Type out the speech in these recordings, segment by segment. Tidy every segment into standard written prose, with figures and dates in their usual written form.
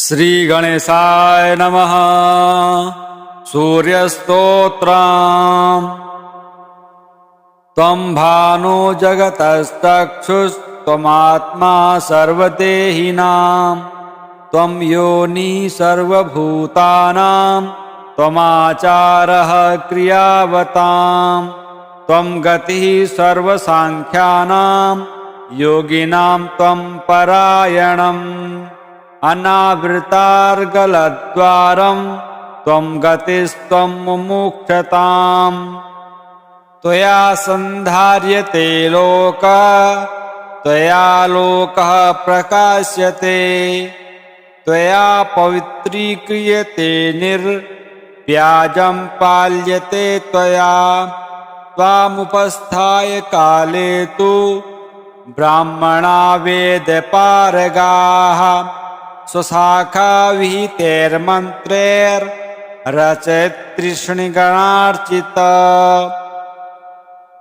श्री गणेशाय नमः। सूर्यस्तोत्रम्। त्वं भानो जगतश्चक्षुस्त्वमात्मा सर्वदेहिनां त्वं योनिः सर्वभूतानां त्वमाचारः क्रियावतां त्वं गतिः सर्वसाङ्ख्यानां योगिनां त्वं परायणम् अनावृतार्गलद्वारं त्वं गतिस्त्वं मुमुक्षताम् त्वया सन्धार्यते लोकः त्वया लोकः प्रकाश्यते त्वया पवित्रीक्रियते निर्व्याजं पाल्यते त्वया त्वामुपस्थाय काले तु ब्राह्मणा वेदपारगाः स्वशाखा विहितैर्मन्त्रैर्रचयत्रिशृणिगणार्चित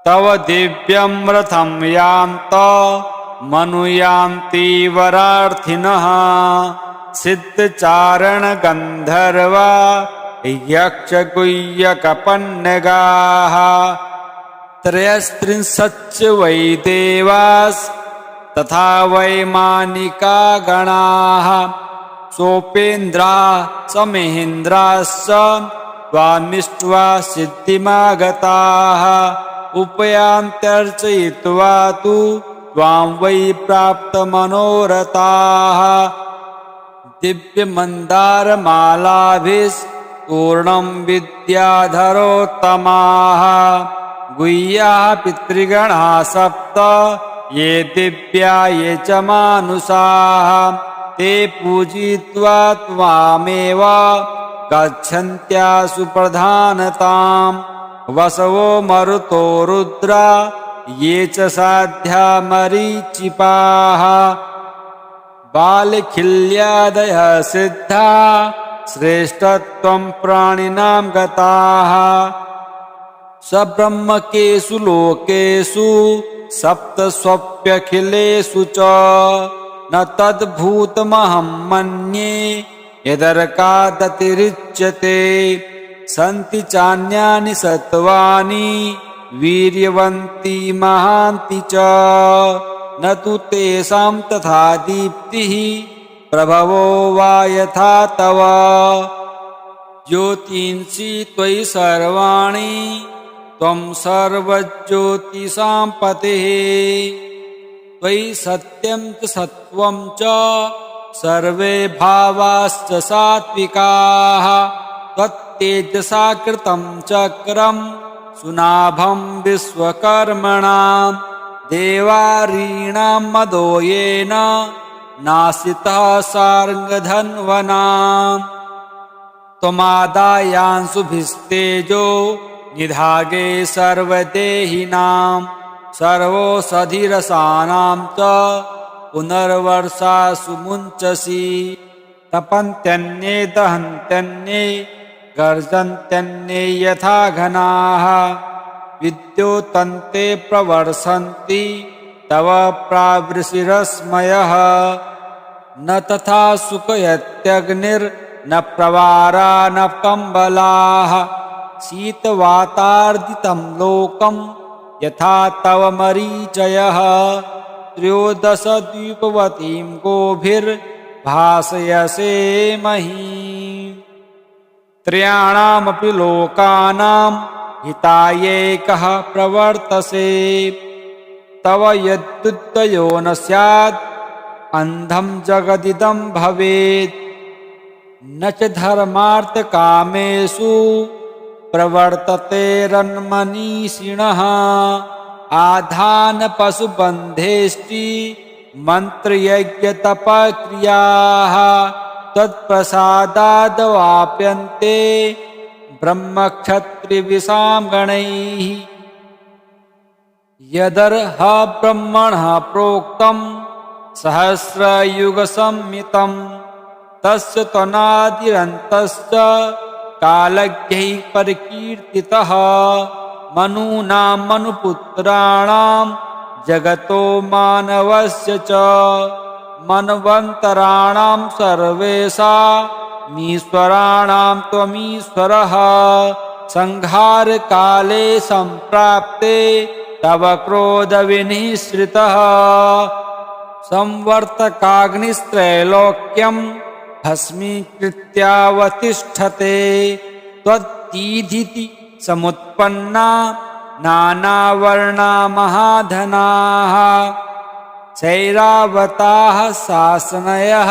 तव दिव्यं रथं यान्त मनुयान्ति वरार्थिनः सिद्धचारणगन्धर्वा यक्षगुह्यकपन्नगाः त्रयस्त्रिंशच्च वै देवास्तथा वैमानिका गणाः सोपेन्द्राः समेन्द्राश्च त्वामिष्ट्वा सिद्धिमागताः उपयान्त्यर्चयित्वा तु त्वां वै प्राप्तमनोरथाः दिव्यमन्दारमालाभिस्तूर्णं विद्याधरोत्तमाः गुह्याः पितृगणाः सप्त ये दिव्या ये च मानुषाः ते पूजयित्वा त्वामेव गच्छन्त्यासु प्रधानताम् वसवो मरुतो रुद्रा ये च साध्या मरीचिपाः बालखिल्यादयः सिद्धा श्रेष्ठत्वं प्राणिनां गताः सब्रह्मकेषु लोकेषु सप्तस्वप्यखिलेषु च न तद्भूतमहं मन्ये यदर्कादतिरिच्यते सन्ति चान्यानि सत्त्वानि वीर्यवन्ति महान्ति च न तु तेषां तथा दीप्तिः प्रभवो वा यथा तव ज्योतींषि त्वयि सर्वाणि त्वं सर्वज्योतिषां पतिः त्वयि सत्यं च सत्त्वं च सर्वे भावाश्च सात्विकाः त्वत्तेजसा कृतं चक्रं सुनाभं विश्वकर्मणां देवारीणां मदो येन नासितः सार्ङ्गधन्वनाम् त्वमादायांशुभिस्तेजो निधागे सर्वदेहिनां सर्वोषधिरसानां च पुनर्वर्षासु मुञ्चसि तपन्त्यन्ये दहन्त्यन्ये गर्जन्त्यन्ये यथा घनाः विद्योतन्ते प्रवर्षन्ति तव प्रावृषिरश्मयः न तथा सुखयत्यग्निर्न प्रवारा न कम्बलाः शीतवातार्दितं लोकं यथा तव मरीचयः त्रयोदशद्वीपवतीं गोभिर्भासयसे महीं त्रयाणामपि लोकानां हितायैकः प्रवर्तसे तव यद्युदयो न स्यात् अन्धं जगदिदं भवेत् न च धर्मार्थकामेषु प्रवर्ततेरन्मनीषिणः आधानपशुबन्धेष्टि मन्त्रयज्ञतपक्रियाः त्वत्प्रसादादवाप्यन्ते ब्रह्मक्षत्रिविषां गणैः यदर्ह ब्रह्मणः प्रोक्तं सहस्रयुगसंमितं तस्य त्वनादिरन्तश्च कालज्ञैः परिकीर्तितः मनूनां मनुपुत्राणां जगतो मानवस्य च मन्वन्तराणां सर्वेषामीश्वराणां त्वमीश्वरः संहारकाले सम्प्राप्ते तव क्रोधविनिःसृतः संवर्तकाग्निस्त्रैलोक्यं भस्मीकृत्यावतिष्ठते त्वत्तीधिति समुत्पन्ना नानावर्णा महाधनाः शैरावताः शासनयः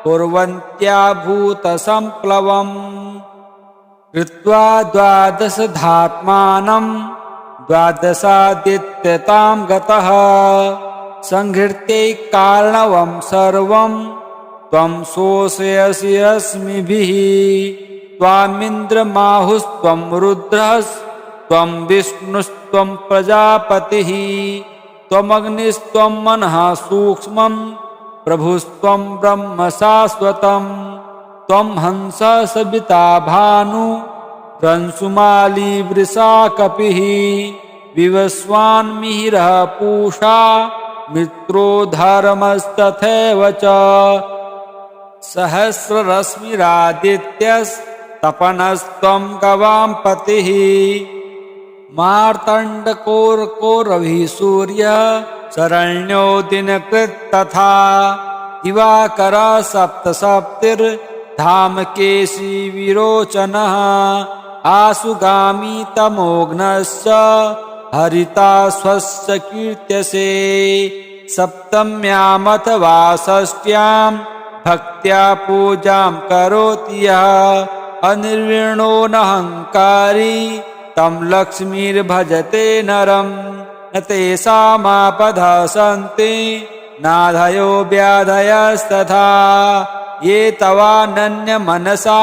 कुर्वन्त्या भूतसम्प्लवम् कृत्वा द्वादशधात्मानं द्वादशादित्यतां गतः संहृत्यै कार्णवं सर्वं त्वं शोषयसि रश्मिभिः त्वामिन्द्रमाहुस्त्वं रुद्रस्त्वं विष्णुस्त्वं प्रजापतिः त्वमग्निस्त्वं मनः सूक्ष्मं प्रभुस्त्वं ब्रह्म शाश्वतं त्वं हंसः सविता भानु रंसुमाली वृषा कपिः विवस्वान् मिहिरः पूषा मित्रो धर्मस्तथैव च सहस्ररश्मिरादित्यस्तपनस्त्वं गवाम्पतिः मार्तण्डकोरकोरभिः सूर्यः शरण्यो दिनकृत् तथा दिवाकरः सप्तसप्तिर्धामकेशी विरोचनः आसुगामी तमोघ्नश्च हरिताश्वस्य कीर्त्यसे सप्तम्यामथवा षष्ट्यां भक्त्या पूजां करोति यः अनिर्विण्णो नहङ्कारी तं लक्ष्मीर्भजते नरं न तेषामापदः सन्ति नाधयो व्याधयस्तथा ये तवानन्यमनसा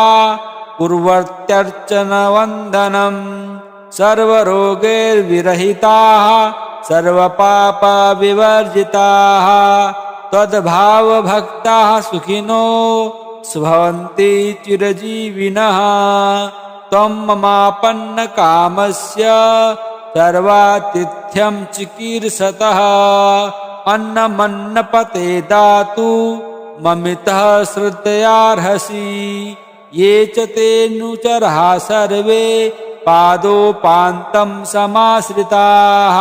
कुर्वत्यर्चनवन्दनं सर्वरोगैर्विरहिताः सर्वपापविवर्जिताः त्वद्भावभक्ताः सुखिनो भवन्ति चिरजीविनः त्वं ममापन्नकामस्य सर्वातिथ्यं चिकीर्षतः अन्नमन्नपते दातु ममितः श्रद्धयार्हसि ये च तेऽनुचराः सर्वे पादोपान्तं समाश्रिताः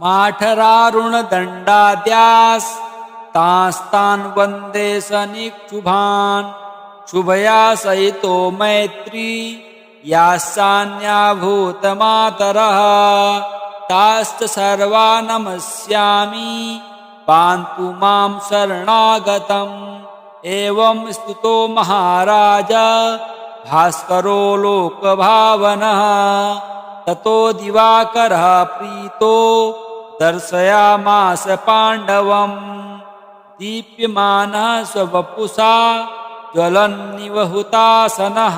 माठरारुणदण्डाद्यास्तांस्तान् वन्दे सनिक्षुभान् शुभया सहितो मैत्री यास्यान्या भूतमातरः ताश्च सर्वा नमस्यामि पान्तु मां शरणागतम् एवं स्तुतो महाराज भास्करो लोकभावनः ततो दिवाकरः प्रीतो दर्शयामास पाण्डवम् दीप्यमानः स्ववपुषा ज्वलन्निव हुतासनः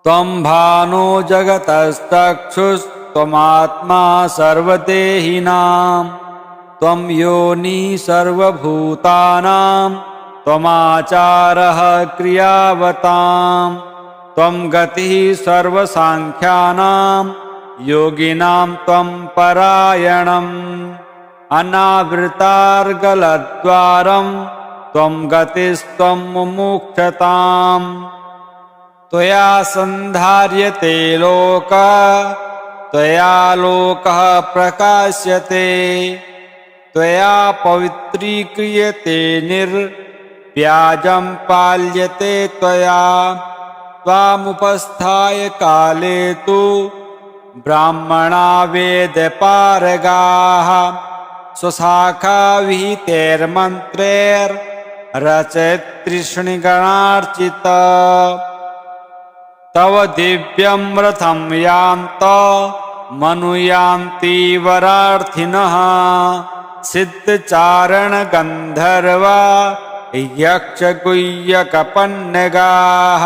त्वं भानो जगतस्तक्षुस्त्वमात्मा सर्वदेहिनां त्वं योनिः सर्वभूतानां त्वमाचारः क्रियावतां त्वं गतिः सर्वसाङ्ख्यानां योगिनां त्वं परायणम् अनावृतार्गलद्वारं त्वं गतिस्त्वं मुमुक्षताम् त्वया सन्धार्यते लोकः त्वया लोकः प्रकाश्यते त्वया पवित्रीक्रियते निर्व्याजं पाल्यते त्वया त्वामुपस्थाय काले तु ब्राह्मणा वेदपारगाः स्वशाखाविहितैर्मन्त्रैर्रचयत्रिशृणिगणार्चित तव दिव्यं रथं यान्तः मनुयान्ति वरार्थिनः सिद्धचारणगन्धर्वा यक्षगुह्यकपन्नगाः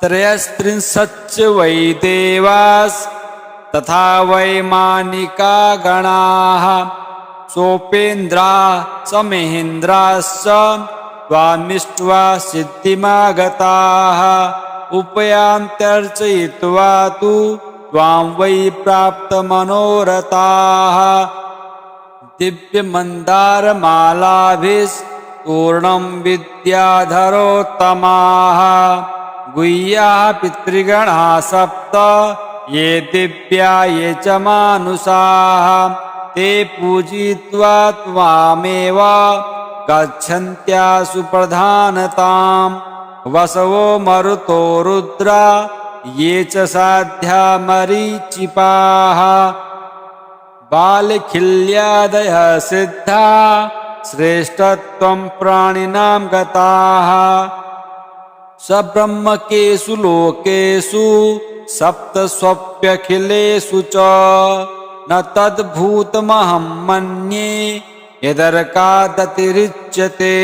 त्रयस्त्रिंशच्च वै देवास्तथा वैमानिका गणाः सोपेन्द्राः समेन्द्राश्च त्वामिष्ट्वा सिद्धिमागताः उपयान्त्यर्चयित्वा तु त्वां वै प्राप्तमनोरथाः दिव्यमन्दारमालाभिस्तूर्णं विद्याधरोत्तमाः गुह्याः पितृगणाः सप्त ये दिव्या ये च मानुषाः ते पूजयित्वा त्वामेव गच्छन्त्यासु प्रधानताम् वसवो मरुतो रुद्रा ये च साध्या मरीचिपाः बालखिल्यादयः सिद्धा श्रेष्ठत्वं प्राणिनां गताः सब्रह्मकेषु लोकेषु सप्तस्वप्यखिलेषु च न तद्भूतमहं मन्ये यदर्कादतिरिच्यते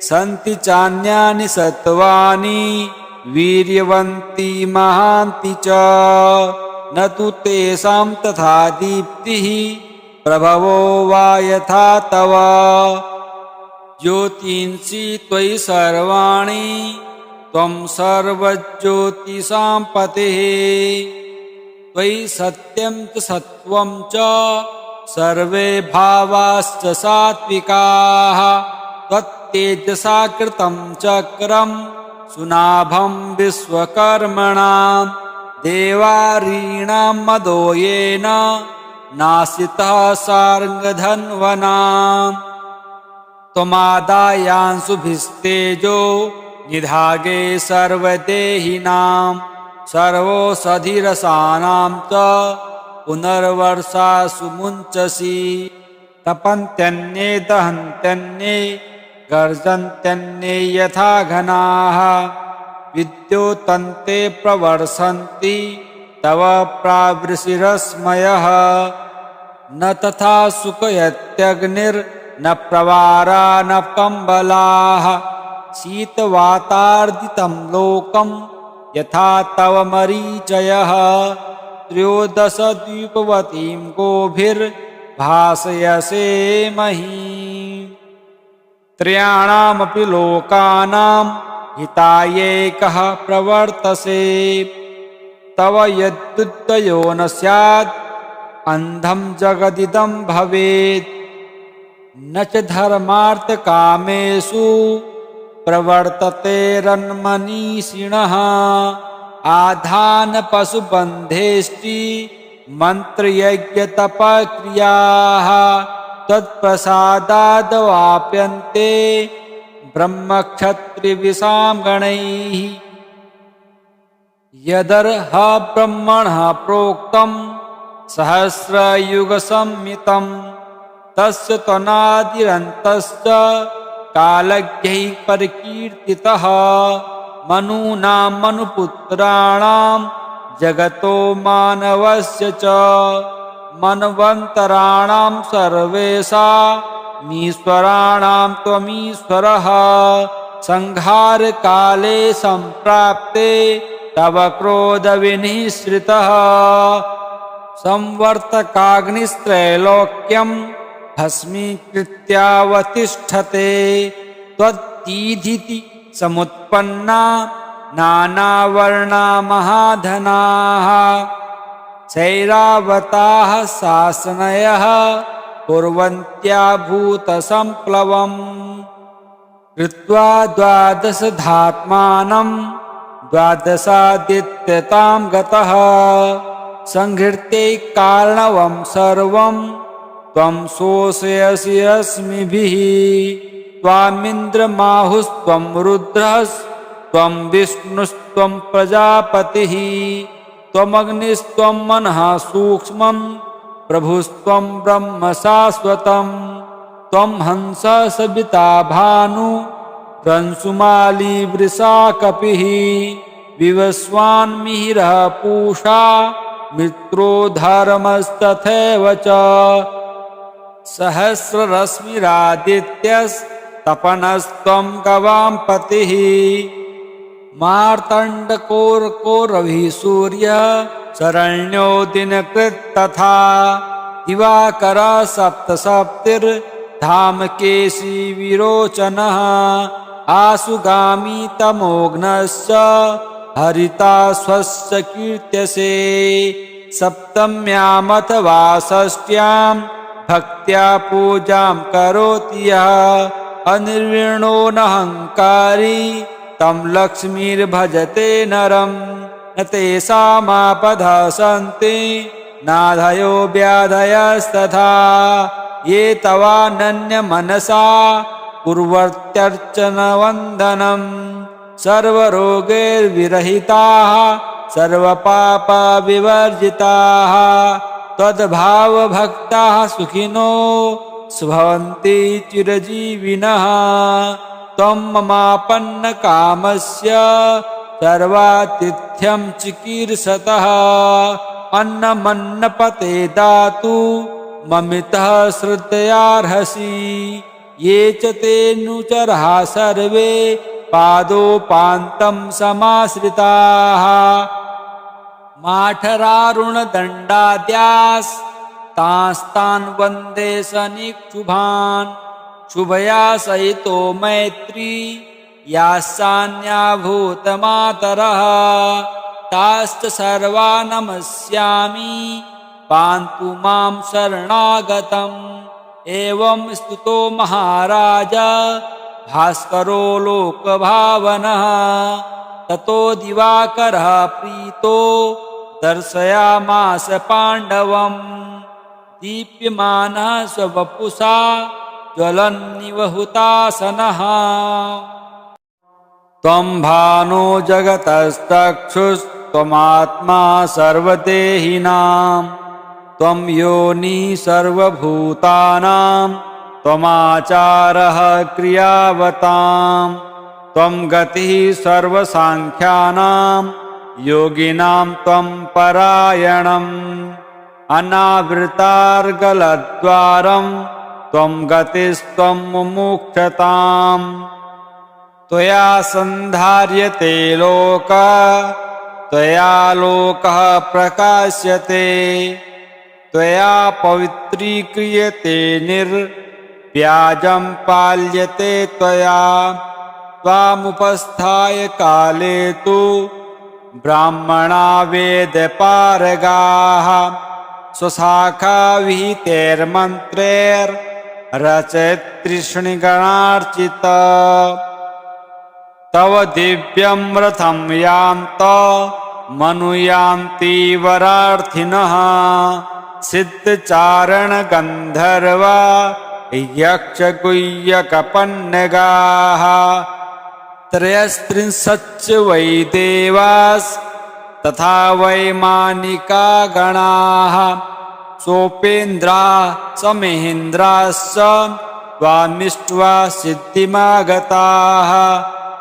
सन्ति चान्यानि सत्त्वानि वीर्यवन्ति महान्ति च न तु तेषां तथा दीप्तिः प्रभवो वा यथा तव ज्योतींषि त्वयि सर्वाणि त्वं सर्वज्योतिषां पतिः त्वयि सत्यं च सत्त्वं च सर्वे भावाश्च सात्विकाः त्वत्तेजसा कृतं चक्रं सुनाभं विश्वकर्मणां देवारीणां मदो येन नासितः सार्ङ्गधन्वनाम् त्वमादायांशुभिस्तेजो निधागे सर्वदेहिनां सर्वोषधिरसानां च पुनर्वर्षासु मुञ्चसि तपन्त्यन्ये दहन्त्यन्ये गर्जन्त्यन्ये यथा घनाः विद्योतन्ते प्रवर्षन्ति तव प्रावृषिरश्मयः न तथा सुखयत्यग्निर्न प्रवारा न कम्बलाः शीतवातार्दितं लोकं यथा तव मरीचयः त्रयोदशद्वीपवतीं गोभिर्भासयसे महीं त्रयाणामपि लोकानां हितायैकः प्रवर्तसे तव यद्युदयो न स्यात् अन्धं जगदिदं भवेत् न च धर्मार्थकामेषु प्रवर्ततेरन्मनीषिणः आधानपशुबन्धेष्टि मन्त्रयज्ञतपक्रियाः त्वत्प्रसादादवाप्यन्ते ब्रह्मक्षत्रिविषां गणैः यदर्ह ब्रह्मणः प्रोक्तं सहस्रयुगसंमितं तस्य त्वनादिरन्तश्च कालज्ञैः परिकीर्तितः मनूनां मनुपुत्राणां जगतो मानवस्य च मन्वन्तराणां सर्वेषामीश्वराणां त्वमीश्वरः संहारकाले सम्प्राप्ते तव क्रोधविनिःसृतः संवर्तकाग्निस्त्रैलोक्यं भस्मीकृत्यावतिष्ठते त्वत्तीधिति समुत्पन्ना नानावर्णा महाधनाः शैरावताः शासनयः कुर्वन्त्या भूतसम्प्लवम् कृत्वा द्वादशधात्मानं द्वादशादित्यतां गतः संहृत्यै कारणवं सर्वं त्वं शोषयसि रश्मिभिः त्वामिन्द्रमाहुस्त्वं रुद्रस्त्वं विष्णुस्त्वं प्रजापतिः त्वमग्निस्त्वं मनः सूक्ष्मं प्रभुस्त्वं ब्रह्म शाश्वतं त्वं हंसः सविता भानु रंसुमाली वृषा कपिः विवस्वान्मिहिरः पूषा मित्रो धर्मस्तथैव च सहस्ररश्मिरादित्यस्तपनस्त्वं गवां पतिः मार्तण्डकोरकोरविः सूर्यः शरण्यो दिनकृत् तथा दिवाकरः सप्तसप्तिर्धामकेशी विरोचनः आसुगामी तमोघ्नश्च हरिता स्वस्य कीर्त्यसे सप्तम्यामथवा षष्ट्यां भक्त्या पूजां करोति यः अनिर्विण्णो नहङ्कारी तं लक्ष्मीर्भजते नरम् न तेषामापदः सन्ति नाधयो व्याधयस्तथा ये तवानन्यमनसा कुर्वत्यर्चनवन्दनं सर्वरोगैर्विरहिताः सर्वपापविवर्जिताः त्वद्भावभक्ताः सुखिनो भवन्ति चिरजीविनः त्वं ममापन्नकामस्य सर्वातिथ्यं चिकीर्षतः अन्नमन्नपते दातु ममितः श्रद्धयार्हसि ये च तेऽनुचराः सर्वे पादोपान्तं समाश्रिताः माठरारुणदण्डाद्यास्तांस्तान् वन्दे सनिक्षुभान् शुभया सहितो मैत्री यास्यान्याभूतमातरः ताश्च सर्वा नमस्यामि पान्तु मां शरणागतम् एवं स्तुतो महाराज भास्करो लोकभावनः ततो दिवाकरः प्रीतो दर्शयामास पाण्डवम् दीप्यमानः स्ववपुषा ज्वलन्निव हुतासनः त्वं भानो जगतश्चक्षुस्त्वमात्मा सर्वदेहिनां त्वं योनिः सर्वभूतानां त्वमाचारः क्रियावतां त्वं गतिः सर्वसाङ्ख्यानां योगिनां त्वं परायणम् अनावृतार्गलद्वारं त्वं गतिस्त्वं मुमुक्षताम् त्वया सन्धार्यते लोकः त्वया लोकः प्रकाश्यते त्वया पवित्रीक्रियते निर्व्याजं पाल्यते त्वया त्वामुपस्थाय काले तु ब्राह्मणा वेदपारगाः स्वशाखाविहितैर्मन्त्रैर्रचयत्रिष्णिगणार्चित तव दिव्यं रथं यान्त मनुयान्ति वरार्थिनः सिद्धचारणगन्धर्वा यक्षगुह्यकपन्नगाः त्रयस्त्रिंशच्च वै देवास्तथा वैमानिका गणाः सोपेन्द्राः समेन्द्राश्च त्वामिष्ट्वा सिद्धिमागताः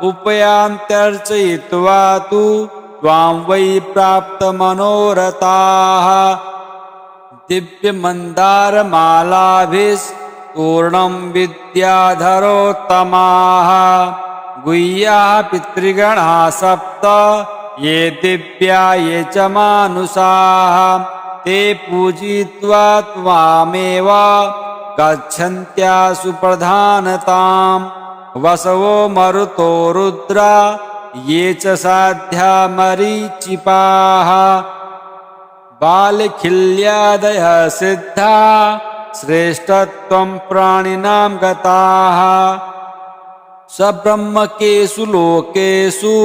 उपयान्त्यर्चयित्वा तु त्वां वै प्राप्तमनोरथाः दिव्यमन्दारमालाभिस्तूर्णं विद्याधरोत्तमाः गुह्याः पितृगणाः सप्त ये दिव्या ये च मानुषाः ते पूजयित्वा त्वामेव गच्छन्त्यासु प्रधानताम् वसवो मरुतो रुद्रा ये च साध्या मरीचिपाः बालखिल्यादयः सिद्धा श्रेष्ठत्वं प्राणिनां गताः सब्रह्मकेषु लोकेषु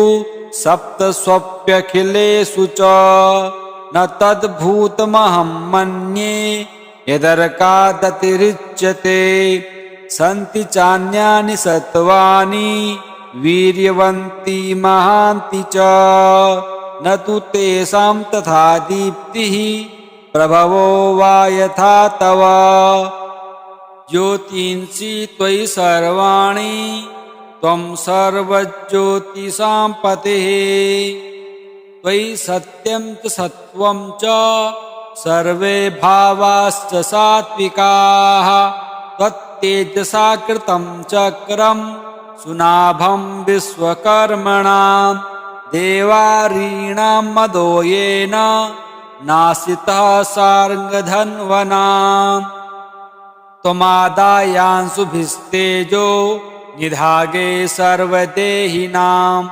सप्तस्वप्यखिलेषु च न तद्भूतमहं मन्ये यदर्कादतिरिच्यते सन्ति चान्यानि सत्त्वानि वीर्यवन्ति महान्ति च न तु तेषां तथा दीप्तिः प्रभवो वा यथा तव ज्योतींषि त्वयि सर्वाणि त्वं सर्वज्योतिषां पतिः त्वयि सत्यं च सत्त्वं च सर्वे भावाश्च सात्विकाः त्वत्तेजसा कृतं चक्रं सुनाभं विश्वकर्मणां देवारीणां मदो येन नासितः सार्ङ्गधन्वनाम् त्वमादायांशुभिस्तेजो निधागे सर्वदेहिनां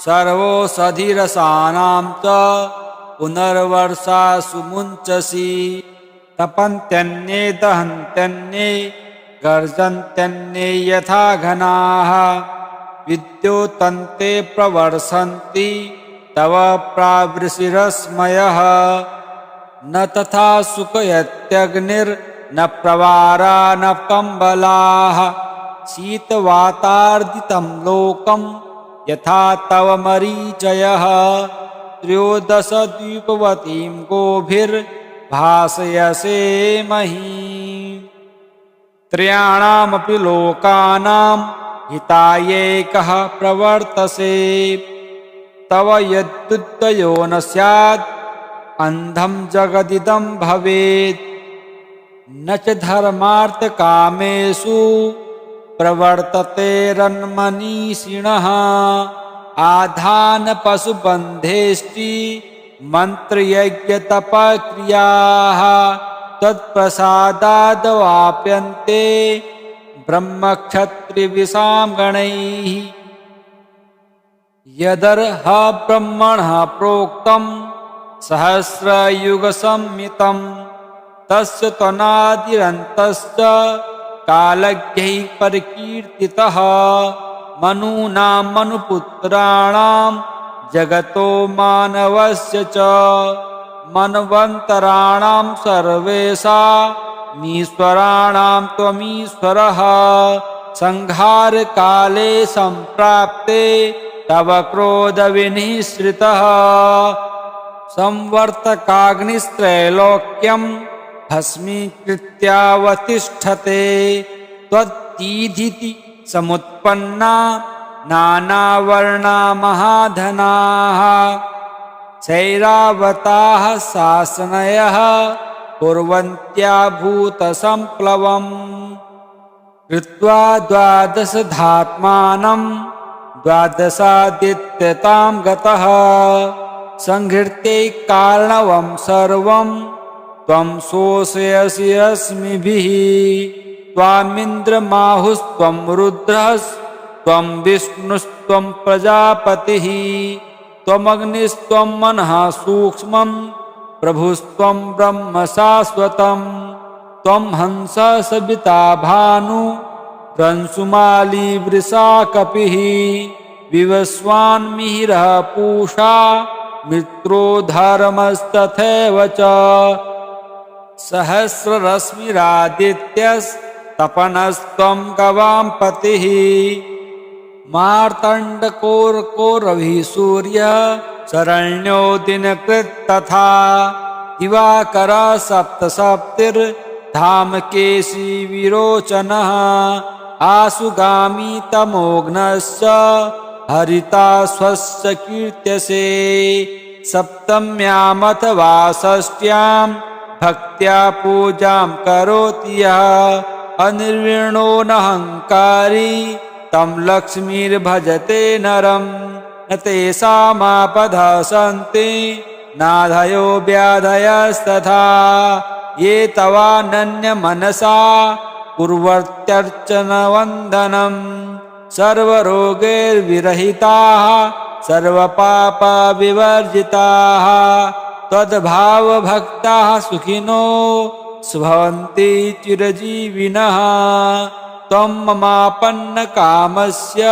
सर्वोषधिरसानां च पुनर्वर्षासु मुञ्चसि तपन्त्यन्ये दहन्त्यन्ये गर्जन्त्यन्ये यथा घनाः विद्योतन्ते प्रवर्षन्ति तव प्रावृषिरश्मयः न तथा सुखयत्यग्निर्न प्रवारा न कम्बलाः शीतवातार्दितं लोकं यथा तव मरीचयः त्रयोदश द्वीपवतीं गोभिर्भासयसे महीं त्रयाणामपि लोकानां हितायैकः प्रवर्तसे तव यद्युदयो न स्यात् अन्धं जगदिदं भवेत् न च धर्मार्थकामेषु प्रवर्ततेरन्मनीषिणः आधानपशुबन्धेष्टि मन्त्रयज्ञतपक्रियाः तत्प्रसादादवाप्यन्ते ब्रह्मक्षत्रिविषां गणैः यदर्ह ब्रह्मणः प्रोक्तं सहस्रयुगसंमितं तस्य त्वनादिरन्तश्च कालज्ञैः परिकीर्तितः मनूनां मनुपुत्राणां जगतो मानवस्य च मन्वन्तराणां सर्वेषामीश्वराणां त्वमीश्वरः संहारकाले सम्प्राप्ते तव क्रोधविनिःसृतः संवर्तकाग्निस्त्रैलोक्यं भस्मीकृत्यावतिष्ठते त्वत्तीधिति समुत्पन्ना नानावर्णा महाधनाः शैरावताः शासनयः कुर्वन्त्या भूतसम्प्लवम् कृत्वा द्वादशधात्मानं द्वादशादित्यतां गतः संहृत्यै कारणवं सर्वं त्वं शोषयसि अस्मिभिः त्वामिन्द्रमाहुस्त्वं रुद्रस्त्वं विष्णुस्त्वं प्रजापतिः त्वमग्निस्त्वं मनः सूक्ष्मं प्रभुस्त्वं ब्रह्म शाश्वतं त्वं हंसः सविता भानु रंसुमाली वृषा कपिः विवस्वान्मिहिरः पूषा मित्रो धर्मस्तथैव च सहस्ररश्मिरादित्यस्तपनस्त्वं गवां पतिः मार्तण्डकोरकोरभिः सूर्यः शरण्यो दिनकृत् तथा दिवाकरः सप्तसप्तिर्धामकेशी विरोचनः आसुगामी तमोघ्नश्च हरिता स्वस्य कीर्त्यसे सप्तम्यामथवा षष्ट्यां भक्त्या पूजां करोति यः अनिर्विण्णो नहङ्कारी तं लक्ष्मीर्भजते नरं न तेषामापदः सन्ति नाधयो व्याधयस्तथा ये तवानन्यमनसा कुर्वत्यर्चनवन्दनं सर्वरोगैर्विरहिताः सर्वपापविवर्जिताः त्वद्भावभक्ताः सुखिनो भवन्ति चिरजीविनः त्वं ममापन्नकामस्य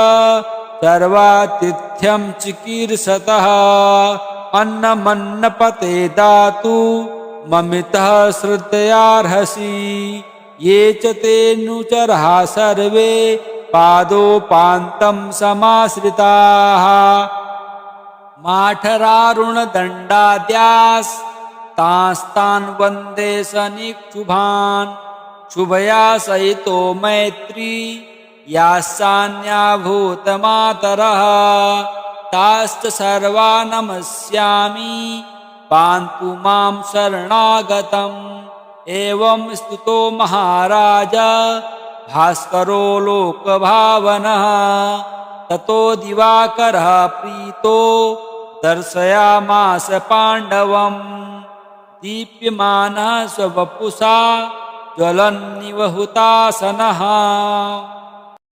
सर्वातिथ्यं चिकीर्षतः अन्नमन्नपते दातु ममितः श्रद्धयार्हसि ये च तेऽनुचराः सर्वे पादोपान्तं समाश्रिताः माठरारुणदण्डाद्यास्तांस्तान् वन्दे सनिक्षुभान् शुभया सहितो मैत्री यास्यान्या भूतमातरः ताश्च सर्वा नमस्यामि पान्तु मां शरणागतम् एवं स्तुतो महाराज भास्करो लोकभावनः ततो दिवाकरः प्रीतो दर्शयामास पाण्डवम् दीप्यमानः स्ववपुषा ज्वलन्निव हुतासनः।